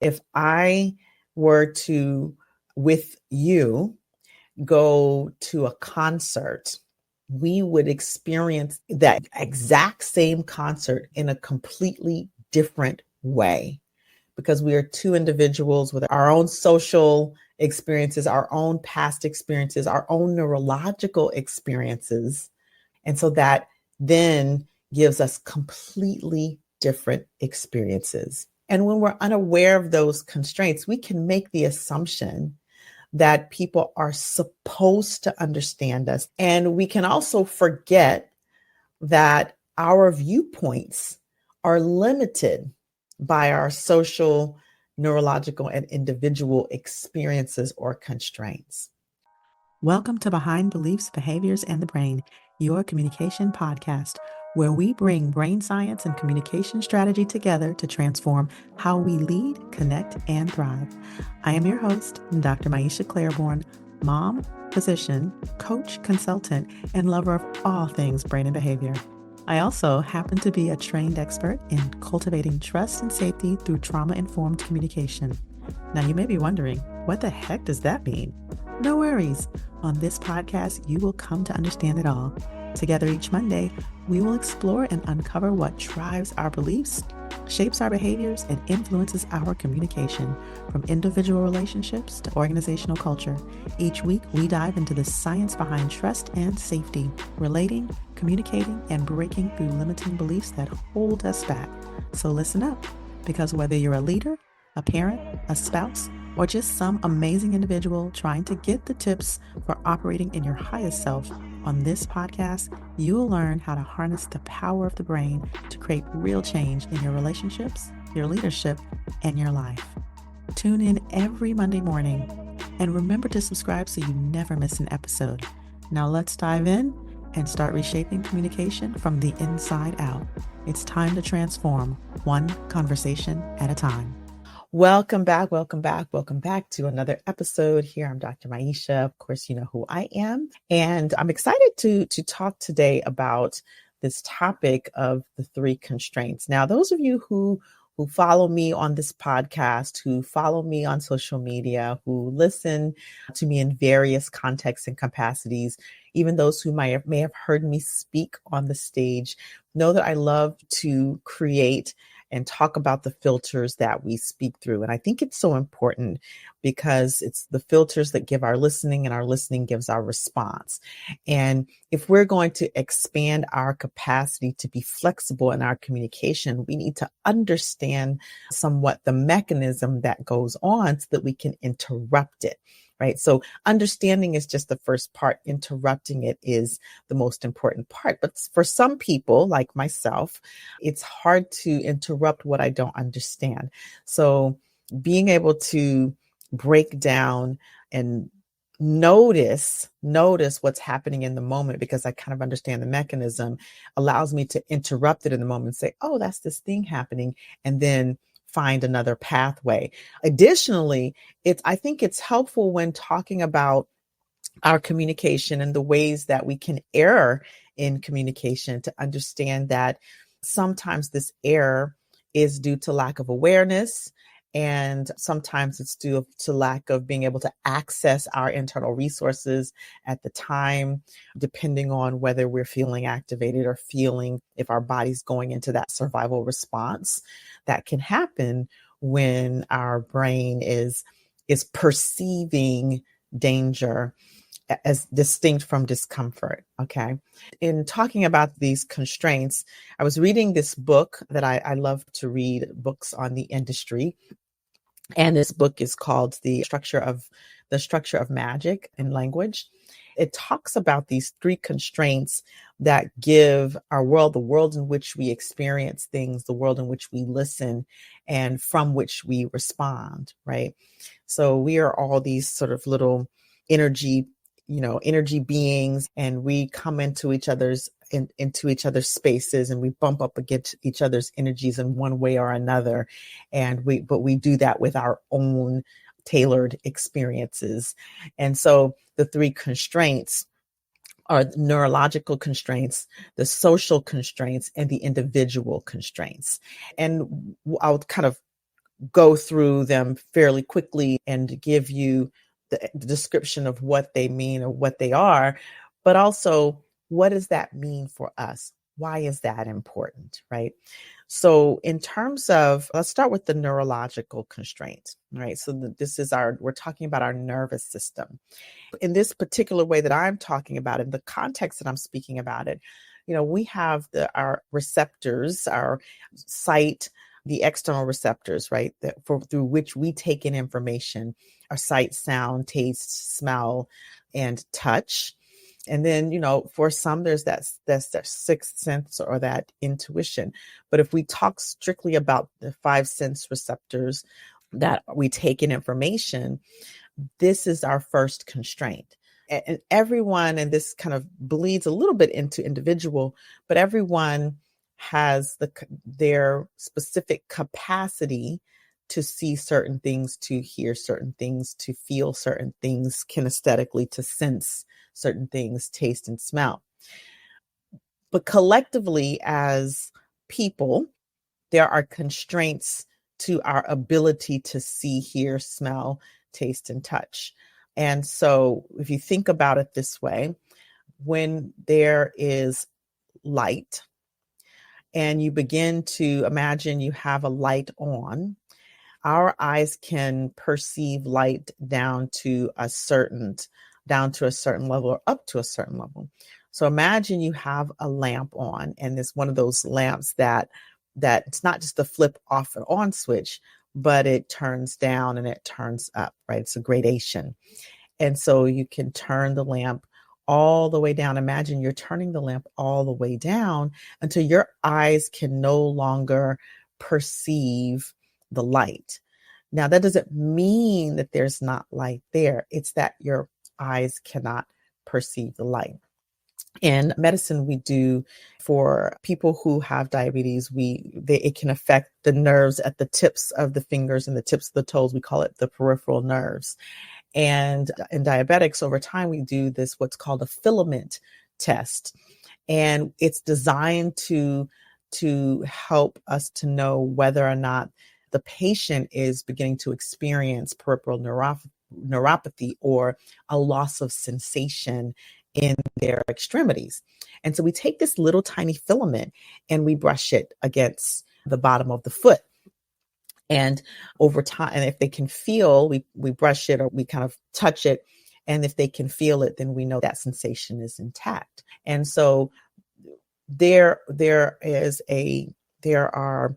If I were to, with you, go to a concert, we would experience that exact same concert in a completely different way because we are two individuals with our own social experiences, our own past experiences, our own neurological experiences. And so that then gives us completely different experiences. And when we're unaware of those constraints, we can make the assumption that people are supposed to understand us. And we can also forget that our viewpoints are limited by our social, neurological, and individual experiences or constraints. Welcome to Behind Beliefs, Behaviors, and the Brain, your communication podcast, where we bring brain science and communication strategy together to transform how we lead, connect, and thrive. I am your host, Dr. Maisha Claiborne, mom, physician, coach, consultant, and lover of all things brain and behavior. I also happen to be a trained expert in cultivating trust and safety through trauma-informed communication. Now, you may be wondering, what the heck does that mean? No worries. On this podcast, you will come to understand it all. Together each Monday, we will explore and uncover what drives our beliefs, shapes our behaviors, and influences our communication, from individual relationships to organizational culture. Each week, we dive into the science behind trust and safety, relating, communicating, and breaking through limiting beliefs that hold us back. So listen up, because whether you're a leader, a parent, a spouse, or just some amazing individual trying to get the tips for operating in your highest self, on this podcast, you will learn how to harness the power of the brain to create real change in your relationships, your leadership, and your life. Tune in every Monday morning, and remember to subscribe so you never miss an episode. Now let's dive in and start reshaping communication from the inside out. It's time to transform, one conversation at a time. Welcome back to another episode. Here, I'm Dr. Maisha. Of course, you know who I am. And I'm excited to talk today about this topic of the three constraints. Now, those of you who follow me on this podcast, who follow me on social media, who listen to me in various contexts and capacities, even those who may have heard me speak on the stage, know that I love to create and talk about the filters that we speak through. And I think it's so important because it's the filters that give our listening, and our listening gives our response. And if we're going to expand our capacity to be flexible in our communication, we need to understand somewhat the mechanism that goes on so that we can interrupt it. Right. So understanding is just the first part. Interrupting it is the most important part. But for some people, like myself, it's hard to interrupt what I don't understand. So being able to break down and notice what's happening in the moment, because I kind of understand the mechanism, allows me to interrupt it in the moment and say, oh, that's this thing happening. And then find another pathway. Additionally, I think it's helpful when talking about our communication and the ways that we can err in communication to understand that sometimes this error is due to lack of awareness, and sometimes it's due to lack of being able to access our internal resources at the time, depending on whether we're feeling activated or feeling if our body's going into that survival response. That can happen when our brain is perceiving danger as distinct from discomfort. Okay. In talking about these constraints, I was reading this book that I love to read books on the industry. And this book is called The Structure of Magic in Language. It talks about these three constraints that give our world, the world in which we experience things, the world in which we listen, and from which we respond, right? So we are all these sort of little energy beings, and we come into each other's spaces, and we bump up against each other's energies in one way or another. But we do that with our own tailored experiences. And so the three constraints are the neurological constraints, the social constraints, and the individual constraints. And I'll kind of go through them fairly quickly and give you the description of what they mean or what they are, but also what does that mean for us? Why is that important, right? So in terms of, let's start with the neurological constraint, right? So we're talking about our nervous system. In this particular way that I'm talking about, in the context that I'm speaking about it, we have our receptors, our sight, the external receptors, right, through which we take in information, our sight, sound, taste, smell, and touch. And then, for some, that's that sixth sense or that intuition. But if we talk strictly about the five sense receptors that we take in information, this is our first constraint. And everyone, and this kind of bleeds a little bit into individual, but everyone has their specific capacity to see certain things, to hear certain things, to feel certain things kinesthetically, to sense certain things, taste and smell. But collectively, as people, there are constraints to our ability to see, hear, smell, taste, and touch. And so if you think about it this way, when there is light and you begin to imagine you have a light on, our eyes can perceive light down to a certain level or up to a certain level. So imagine you have a lamp on, and it's one of those lamps that it's not just a flip off and on switch, but it turns down and it turns up, right? It's a gradation. And so you can turn the lamp all the way down. Imagine you're turning the lamp all the way down until your eyes can no longer perceive the light. Now, that doesn't mean that there's not light there. It's that your eyes cannot perceive the light. In medicine, we do, for people who have diabetes, it can affect the nerves at the tips of the fingers and the tips of the toes. We call it the peripheral nerves. And in diabetics, over time, we do what's called a filament test. And it's designed to help us to know whether or not the patient is beginning to experience peripheral neuropathy or a loss of sensation in their extremities. And so we take this little tiny filament and we brush it against the bottom of the foot. And over time, and if they can feel, we brush it or we kind of touch it. And if they can feel it, then we know that sensation is intact. And so there are,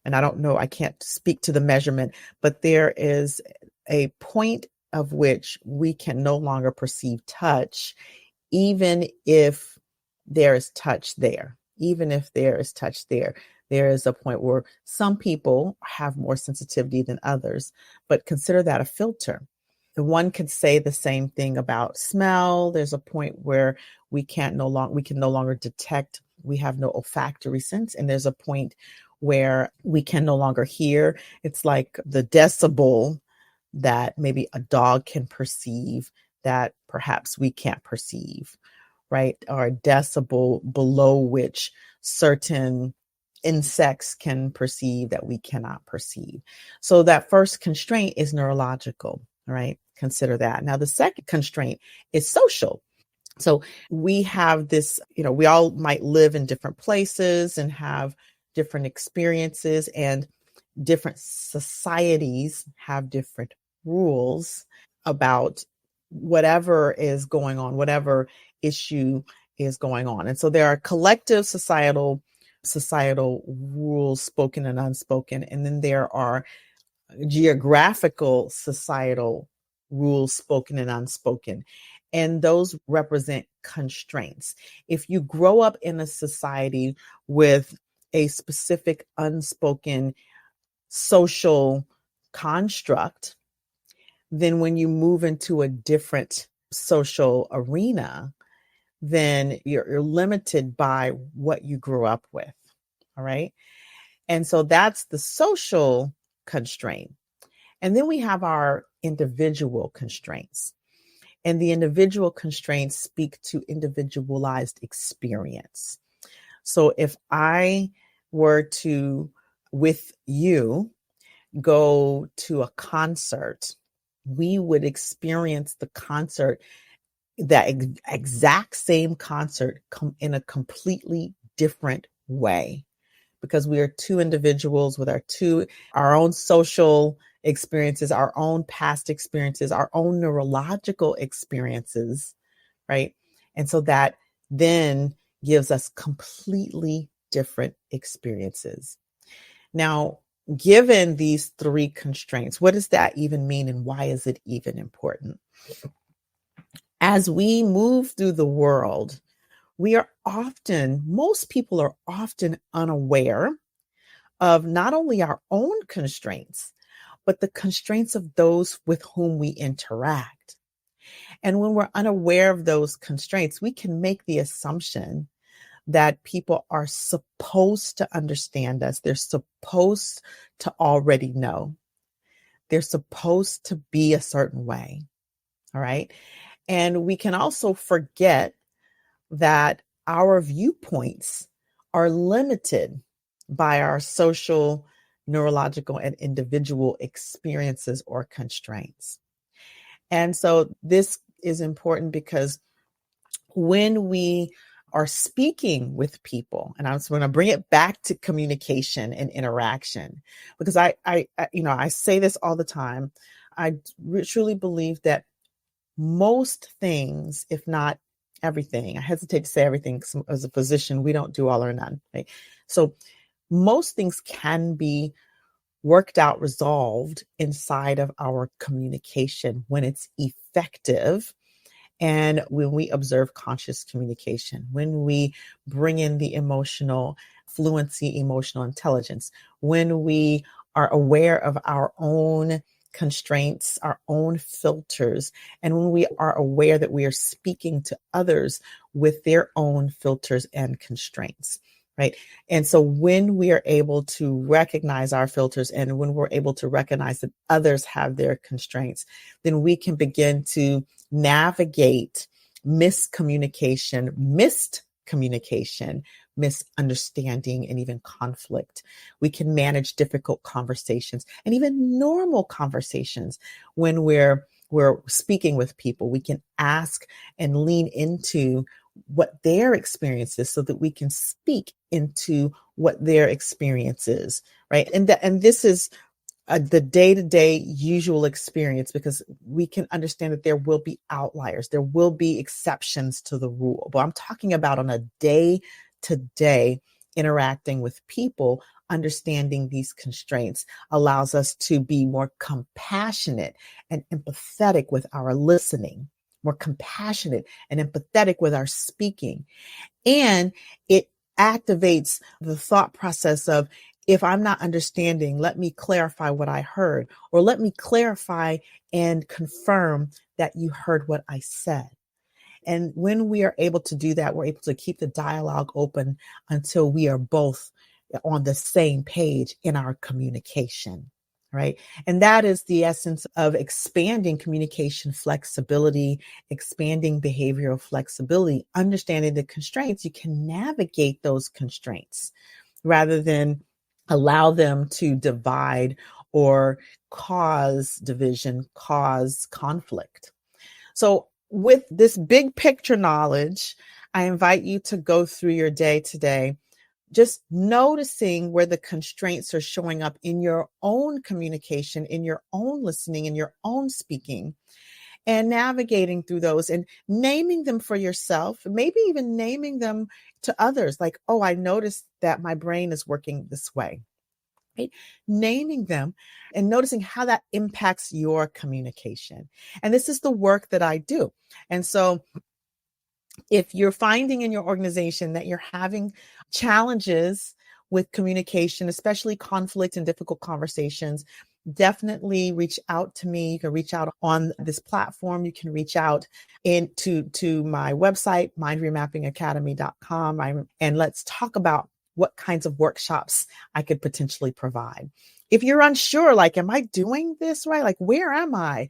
and I don't know, I can't speak to the measurement, but there is a point of which we can no longer perceive touch, even if there is touch there. Even if there is touch there, there is a point where some people have more sensitivity than others, but consider that a filter. And one could say the same thing about smell. There's a point where we can no longer detect. We have no olfactory sense. And there's a point where we can no longer hear. It's like the decibel that maybe a dog can perceive that perhaps we can't perceive, right? Or a decibel below which certain insects can perceive that we cannot perceive. So that first constraint is neurological, right? Consider that. Now, the second constraint is social. So we have this, we all might live in different places and have different experiences, and different societies have different rules about whatever is going on, whatever issue is going on. And so there are collective societal rules, spoken and unspoken. And then there are geographical societal rules, spoken and unspoken. And those represent constraints. If you grow up in a society with a specific unspoken social construct, then when you move into a different social arena, then you're limited by what you grew up with. All right. And so that's the social constraint. And then we have our individual constraints. And the individual constraints speak to individualized experience. So if I were to, with you, go to a concert, we would experience the concert, that exact same concert, in a completely different way, because we are two individuals with our own social experiences, our own past experiences, our own neurological experiences, right? And so that then gives us completely different experiences. Now, given these three constraints, what does that even mean, and why is it even important? As we move through the world, most people are often unaware of not only our own constraints, but the constraints of those with whom we interact. And when we're unaware of those constraints, we can make the assumption that people are supposed to understand us. They're supposed to already know. They're supposed to be a certain way. All right. And we can also forget that our viewpoints are limited by our social, neurological, and individual experiences or constraints. And so this is important because when we are speaking with people, and I was going to bring it back to communication and interaction, because I say this all the time. I truly believe that most things, if not everything, I hesitate to say everything, as a physician, we don't do all or none, right? So most things can be worked out, resolved inside of our communication when it's effective. And when we observe conscious communication, when we bring in the emotional fluency, emotional intelligence, when we are aware of our own constraints, our own filters, and when we are aware that we are speaking to others with their own filters and constraints, right? And so when we are able to recognize our filters, and when we're able to recognize that others have their constraints, then we can begin to navigate miscommunication, missed communication, misunderstanding, and even conflict. We can manage difficult conversations and even normal conversations when we're speaking with people. We can ask and lean into what their experience is so that we can speak into what their experience is, right? And this is the day-to-day usual experience, because we can understand that there will be outliers. There will be exceptions to the rule. But I'm talking about on a day-to-day interacting with people, understanding these constraints allows us to be more compassionate and empathetic with our listening, more compassionate and empathetic with our speaking. And it activates the thought process of, if I'm not understanding, let me clarify what I heard, or let me clarify and confirm that you heard what I said. And when we are able to do that, we're able to keep the dialogue open until we are both on the same page in our communication, right? And that is the essence of expanding communication flexibility, expanding behavioral flexibility, understanding the constraints. You can navigate those constraints rather than allow them to divide or cause division, cause conflict. So with this big picture knowledge, I invite you to go through your day today, just noticing where the constraints are showing up in your own communication, in your own listening, in your own speaking, and navigating through those and naming them for yourself, maybe even naming them to others, like, oh, I noticed that my brain is working this way. Right? Naming them and noticing how that impacts your communication. And this is the work that I do. And so if you're finding in your organization that you're having challenges with communication, especially conflict and difficult conversations, definitely reach out to me. You can reach out on this platform. You can reach out to my website, mindremappingacademy.com, and let's talk about what kinds of workshops I could potentially provide. If you're unsure, like, am I doing this right? Like, where am I?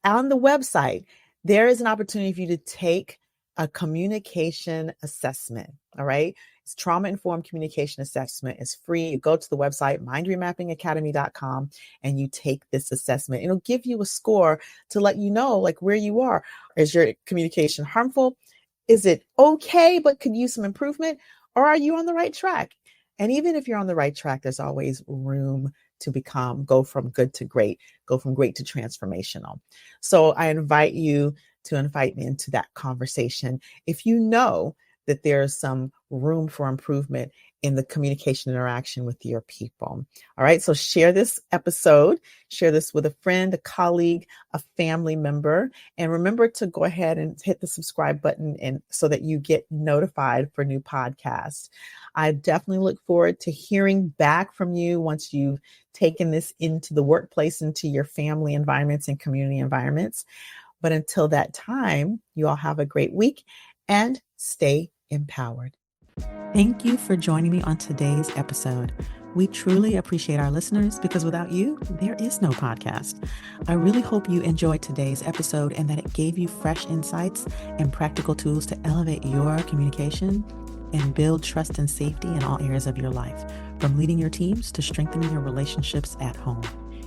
On the website, there is an opportunity for you to take a communication assessment. All right. trauma-informed communication assessment is free. You go to the website, mindremappingacademy.com, and you take this assessment. It'll give you a score to let you know like where you are. Is your communication harmful? Is it okay, but could use some improvement? Or are you on the right track? And even if you're on the right track, there's always room to go from good to great, go from great to transformational. So I invite you to invite me into that conversation. If you know that there's some room for improvement in the communication interaction with your people. All right. So share this episode, share this with a friend, a colleague, a family member, and remember to go ahead and hit the subscribe button and so that you get notified for new podcasts. I definitely look forward to hearing back from you once you've taken this into the workplace, into your family environments and community environments. But until that time, you all have a great week and stay empowered. Thank you for joining me on today's episode. We truly appreciate our listeners because without you, there is no podcast. I really hope you enjoyed today's episode and that it gave you fresh insights and practical tools to elevate your communication and build trust and safety in all areas of your life, from leading your teams to strengthening your relationships at home.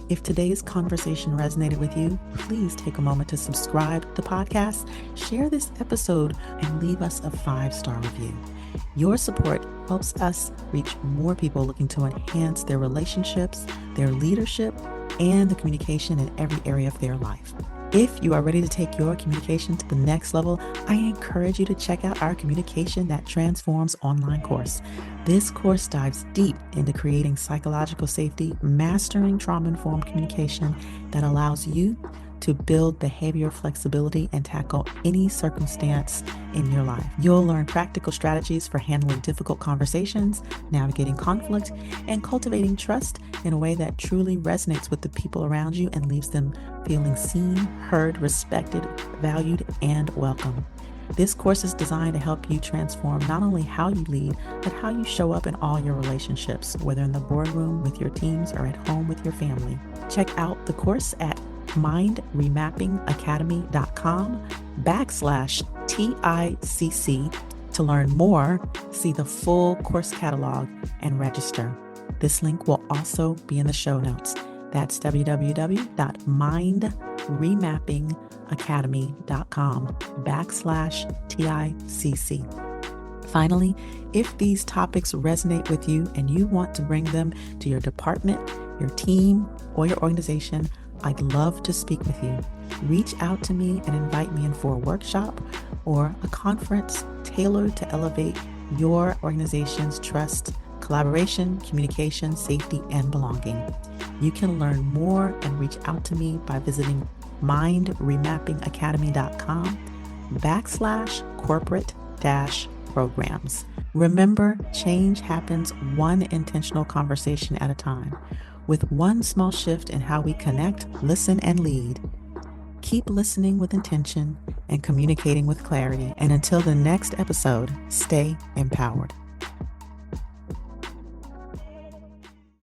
If today's conversation resonated with you, please take a moment to subscribe to the podcast, share this episode, and leave us a 5-star review. Your support helps us reach more people looking to enhance their relationships, their leadership, and the communication in every area of their life. If you are ready to take your communication to the next level, I encourage you to check out our Communication That Transforms online course. This course dives deep into creating psychological safety, mastering trauma-informed communication that allows you to build behavioral flexibility and tackle any circumstance in your life. You'll learn practical strategies for handling difficult conversations, navigating conflict, and cultivating trust in a way that truly resonates with the people around you and leaves them feeling seen, heard, respected, valued, and welcome. This course is designed to help you transform not only how you lead, but how you show up in all your relationships, whether in the boardroom with your teams or at home with your family. Check out the course at mindremappingacademy.com/TICC to learn more, see the full course catalog, and register. This link will also be in the show notes. That's www.mindremappingacademy.com/TICC. Finally, if these topics resonate with you and you want to bring them to your department, your team, or your organization, I'd love to speak with you. Reach out to me and invite me in for a workshop or a conference tailored to elevate your organization's trust, collaboration, communication, safety, and belonging. You can learn more and reach out to me by visiting mindremappingacademy.com/corporate-programs. Remember, change happens one intentional conversation at a time. With one small shift in how we connect, listen, and lead. Keep listening with intention and communicating with clarity. And until the next episode, stay empowered.